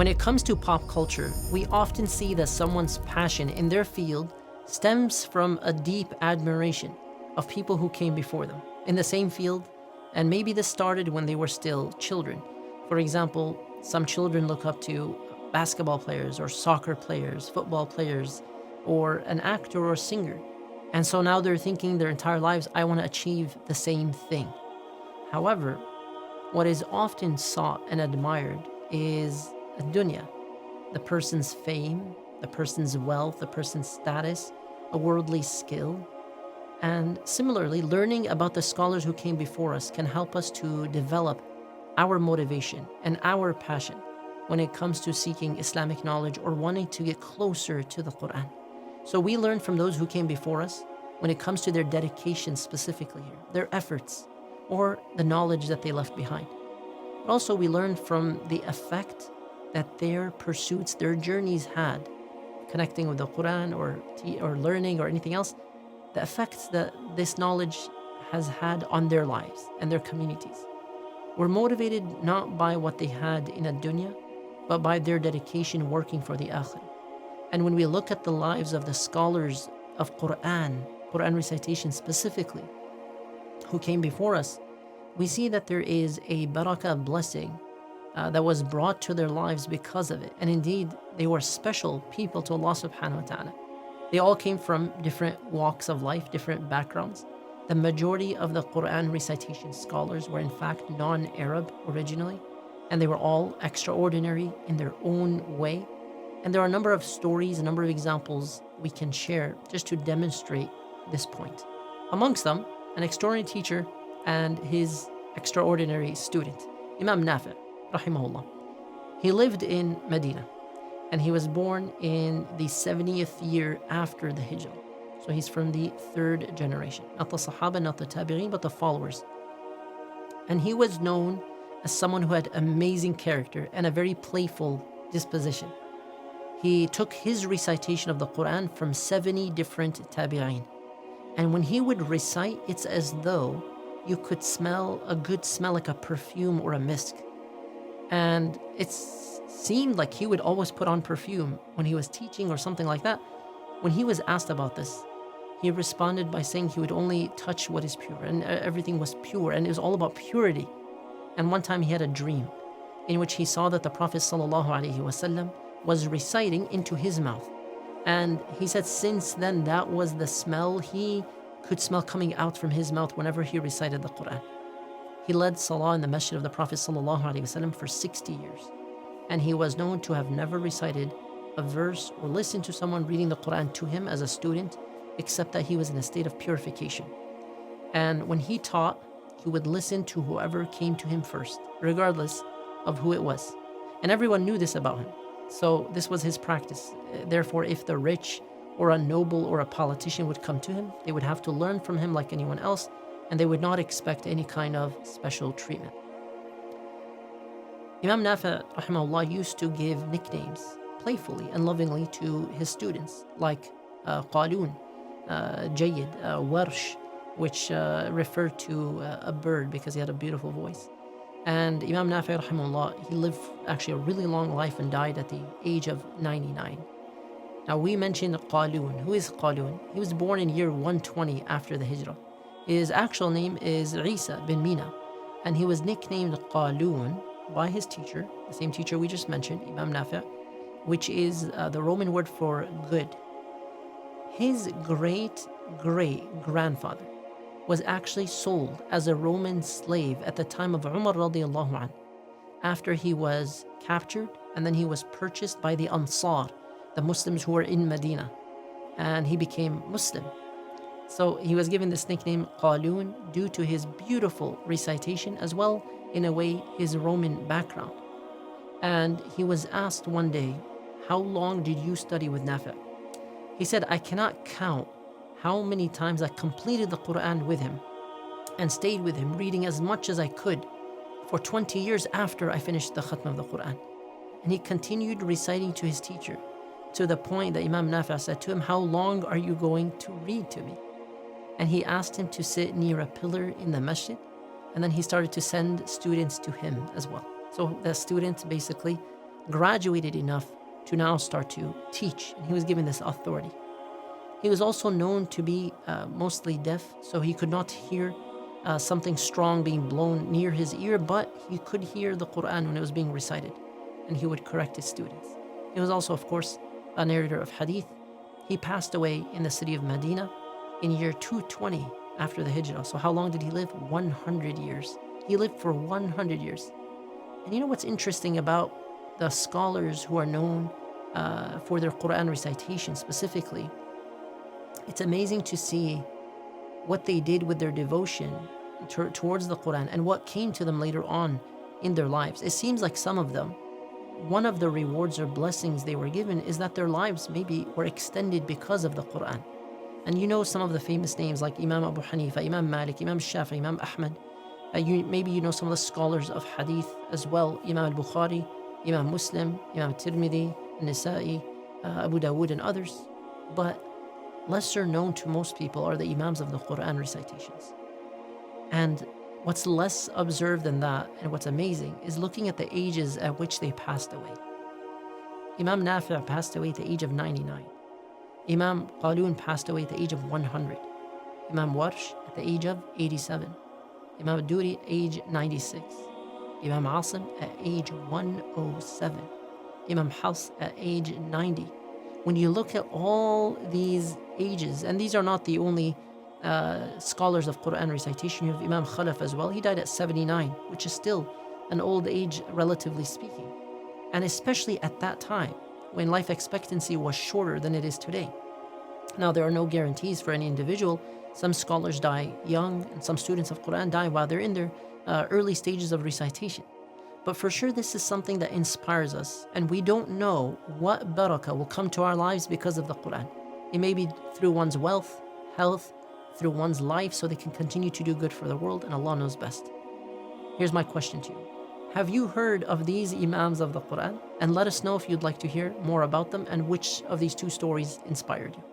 When it comes to pop culture, we often see that someone's passion in their field stems from a deep admiration of people who came before them in the same field, and maybe this started when they were still children. For example, some children look up to basketball players or soccer players, football players, or an actor or singer. And so now they're thinking their entire lives, I want to achieve the same thing. However, what is often sought and admired is a dunya, the person's fame, the person's wealth, the person's status, a worldly skill. And similarly, learning about the scholars who came before us can help us to develop our motivation and our passion when it comes to seeking Islamic knowledge or wanting to get closer to the Quran. So we learn from those who came before us when it comes to their dedication specifically here, their efforts, or the knowledge that they left behind. But also we learn from the effect that their pursuits, their journeys had, connecting with the Quran or learning or anything else, the effects that this knowledge has had on their lives and their communities. We're motivated not by what they had in a dunya, but by their dedication working for the akhirah. And when we look at the lives of the scholars of Quran recitation specifically, who came before us, we see that there is a barakah blessing that was brought to their lives because of it. And indeed, they were special people to Allah subhanahu wa ta'ala. They all came from different walks of life, different backgrounds. The majority of the Quran recitation scholars were in fact non-Arab originally, and they were all extraordinary in their own way. And there are a number of stories, a number of examples we can share just to demonstrate this point. Amongst them, an extraordinary teacher and his extraordinary student, Imam Nafi, rahimahullah. He lived in Medina, and he was born in the 70th year after the Hijrah. So he's from the third generation. Not the Sahaba, not the Tabi'in, but the followers. And he was known as someone who had amazing character and a very playful disposition. He took his recitation of the Quran from 70 different Tabi'in. And when he would recite, it's as though you could smell a good smell, like a perfume or a misk. And it seemed like he would always put on perfume when he was teaching or something like that. When he was asked about this, he responded by saying he would only touch what is pure, and everything was pure, and it was all about purity. And one time he had a dream in which he saw that the Prophet ﷺ was reciting into his mouth. And he said since then that was the smell he could smell coming out from his mouth whenever he recited the Quran. He led Salah in the Masjid of the Prophet ﷺ for 60 years. And he was known to have never recited a verse or listened to someone reading the Quran to him as a student, except that he was in a state of purification. And when he taught, he would listen to whoever came to him first, regardless of who it was. And everyone knew this about him. So this was his practice. Therefore, if the rich or a noble or a politician would come to him, they would have to learn from him like anyone else, and they would not expect any kind of special treatment. Imam Nafi, rahimahullah, used to give nicknames playfully and lovingly to his students, like Qalun, Jayyid, Warsh, which referred to a bird because he had a beautiful voice. And Imam Nafi, rahimahullah, he lived actually a really long life and died at the age of 99. Now we mentioned Qalun. Who is Qalun? He was born in year 120 after the Hijrah. His actual name is Isa bin Mina, and he was nicknamed Qalun by his teacher, the same teacher we just mentioned, Imam Nafi, which is the Roman word for good. His great-great-grandfather was actually sold as a Roman slave at the time of Umar radiallahu anhu, after he was captured, and then he was purchased by the Ansar, the Muslims who were in Medina, and he became Muslim. So he was given this nickname Qalun due to his beautiful recitation, as well, in a way, his Roman background. And he was asked one day, how long did you study with Nafi? He said, I cannot count how many times I completed the Quran with him and stayed with him, reading as much as I could for 20 years after I finished the Khatm of the Quran. And he continued reciting to his teacher, to the point that Imam Nafi said to him, how long are you going to read to me? And he asked him to sit near a pillar in the masjid, and then he started to send students to him as well. So the students basically graduated enough to now start to teach, and he was given this authority. He was also known to be mostly deaf, so he could not hear something strong being blown near his ear, but he could hear the Quran when it was being recited, and he would correct his students. He was also, of course, a narrator of hadith. He passed away in the city of Medina in year 220 after the Hijrah. So how long did he live? 100 years. He lived for 100 years. And you know what's interesting about the scholars who are known for their Quran recitation specifically? It's amazing to see what they did with their devotion towards the Quran and what came to them later on in their lives. It seems like some of them, one of the rewards or blessings they were given is that their lives maybe were extended because of the Quran. And you know some of the famous names like Imam Abu Hanifa, Imam Malik, Imam Shafi, Imam Ahmad. Maybe you know some of the scholars of hadith as well, Imam al-Bukhari, Imam Muslim, Imam Tirmidhi, Nisa'i, Abu Dawood and others. But lesser known to most people are the Imams of the Quran recitations. And what's less observed than that, and what's amazing, is looking at the ages at which they passed away. Imam Nafi passed away at the age of 99. Imam Qalun passed away at the age of 100. Imam Warsh at the age of 87. Imam Duri age 96. Imam Asim at age 107. Imam Hafs at age 90. When you look at all these ages, and these are not the only scholars of Quran recitation, you have Imam Khalaf as well. He died at 79, which is still an old age, relatively speaking. And especially at that time, when life expectancy was shorter than it is today. Now, there are no guarantees for any individual. Some scholars die young, and some students of Quran die while they're in their early stages of recitation. But for sure, this is something that inspires us, and we don't know what barakah will come to our lives because of the Quran. It may be through one's wealth, health, through one's life, so they can continue to do good for the world, and Allah knows best. Here's my question to you. Have you heard of these Imams of the Quran? And let us know if you'd like to hear more about them and which of these two stories inspired you.